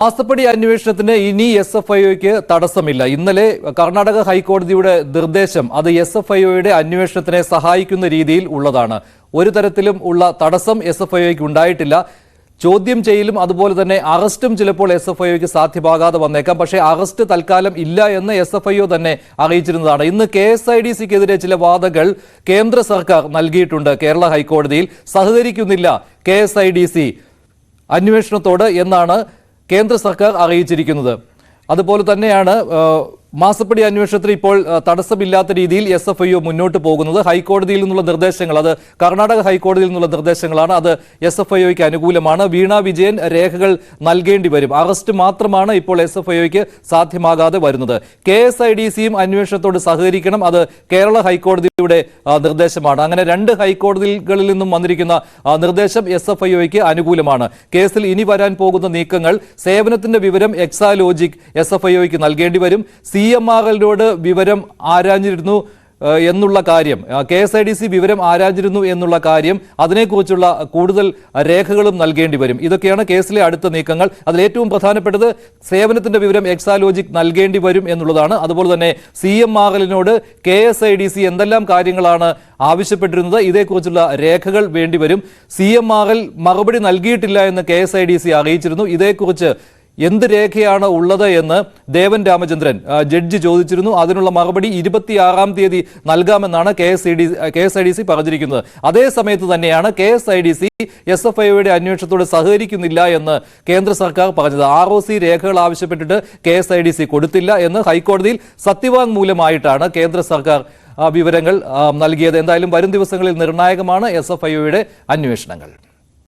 മാസപ്പടി അന്വേഷണത്തിന് ഇനി എസ്എഫ്ഐഒയ്ക്ക് തടസ്സമില്ല. ഇന്നലെ കർണാടക ഹൈക്കോടതിയുടെ നിർദ്ദേശം അത് എസ്എഫ്ഐഒയുടെ അന്വേഷണത്തിനെ സഹായിക്കുന്ന രീതിയിൽ ഉള്ളതാണ്. ഒരു തരത്തിലും ഉള്ള തടസ്സം എസ്എഫ്ഐഒയ്ക്ക് ഉണ്ടായിട്ടില്ല. ചോദ്യം ചെയ്യലും അതുപോലെ തന്നെ അറസ്റ്റും ചിലപ്പോൾ എസ്എഫ്ഐഒയ്ക്ക് സാധ്യമാകാതെ വന്നേക്കാം. പക്ഷേ അറസ്റ്റ് തൽക്കാലം ഇല്ല എന്ന് എസ്എഫ്ഐഒ തന്നെ അറിയിച്ചിരുന്നതാണ്. ഇന്ന് KSIDCക്കെതിരെ ചില വാദങ്ങൾ കേന്ദ്ര സർക്കാർ നൽകിയിട്ടുണ്ട്. കേരള ഹൈക്കോടതിയിൽ സഹകരിക്കുന്നില്ല KSIDC അന്വേഷണത്തോട് എന്നാണ് കേന്ദ്ര സർക്കാർ അറിയിച്ചിരിക്കുന്നത്. അതുപോലെ തന്നെയാണ് മാസപ്പടി അന്വേഷണത്തിന് ഇപ്പോൾ തടസ്സമില്ലാത്ത രീതിയിൽ എസ്എഫ്ഐഒ മുന്നോട്ട് പോകുന്നത്. ഹൈക്കോടതിയിൽ നിന്നുള്ള നിർദ്ദേശങ്ങൾ, അത് കർണാടക ഹൈക്കോടതിയിൽ നിന്നുള്ള നിർദ്ദേശങ്ങളാണ്. അത് എസ്എഫ്ഐഒയ്ക്ക് അനുകൂലമാണ്. വീണ വിജയൻ രേഖകൾ നൽകേണ്ടി വരും. അറസ്റ്റ് മാത്രമാണ് ഇപ്പോൾ എസ്എഫ്ഐഒയ്ക്ക് സാധ്യമാകാതെ വരുന്നത്. KSIDCയും അന്വേഷണത്തോട് സഹകരിക്കണം. അത് കേരള ഹൈക്കോടതിയുടെ നിർദ്ദേശമാണ്. അങ്ങനെ രണ്ട് ഹൈക്കോടതികളിൽ നിന്നും വന്നിരിക്കുന്ന നിർദ്ദേശം എസ്എഫ്ഐഒയ്ക്ക് അനുകൂലമാണ്. കേസിൽ ഇനി വരാൻ പോകുന്ന നീക്കങ്ങൾ, സേവനത്തിന്റെ വിവരം എക്സാലോജിക് എസ്എഫ്ഐഒയ്ക്ക് നൽകേണ്ടി വരും. CMRLനോട് വിവരം ആരാഞ്ഞിരുന്നു എന്നുള്ള കാര്യം, KSIDC വിവരം ആരാഞ്ഞിരുന്നു എന്നുള്ള കാര്യം, അതിനെക്കുറിച്ചുള്ള കൂടുതൽ രേഖകളും നൽകേണ്ടി വരും. ഇതൊക്കെയാണ് കേസിലെ അടുത്ത നീക്കങ്ങൾ. അതിലേറ്റവും പ്രധാനപ്പെട്ടത് സേവനത്തിന്റെ വിവരം എക്സാലോജിക് നൽകേണ്ടി വരും എന്നുള്ളതാണ്. അതുപോലെ തന്നെ CMRLനോട് KSIDC എന്തെല്ലാം കാര്യങ്ങളാണ് ആവശ്യപ്പെട്ടിരുന്നത്, ഇതേക്കുറിച്ചുള്ള രേഖകൾ വേണ്ടിവരും. CMRL മറുപടി നൽകിയിട്ടില്ല എന്ന് KSIDC അറിയിച്ചിരുന്നു. ഇതേക്കുറിച്ച് എന്ത് രേഖയാണ് ഉള്ളത് എന്ന് ദേവൻ രാമചന്ദ്രൻ ജഡ്ജി ചോദിച്ചിരുന്നു. അതിനുള്ള മറുപടി 26-ാം തീയതി നൽകാമെന്നാണ് KSIDC പറഞ്ഞിരിക്കുന്നത്. അതേ സമയത്ത് തന്നെയാണ് KSIDC എസ്എഫ്ഐഒയുടെ അന്വേഷണത്തോട് സഹകരിക്കുന്നില്ല എന്ന് കേന്ദ്ര സർക്കാർ പറഞ്ഞത്. ROC രേഖകൾ ആവശ്യപ്പെട്ടിട്ട് KSIDC കൊടുത്തില്ല എന്ന് ഹൈക്കോടതിയിൽ സത്യവാങ്മൂലമായിട്ടാണ് കേന്ദ്ര സർക്കാർ വിവരങ്ങൾ നൽകിയത്. എന്തായാലും വരും ദിവസങ്ങളിൽ നിർണായകമാണ് എസ്എഫ്ഐഒയുടെ അന്വേഷണങ്ങൾ.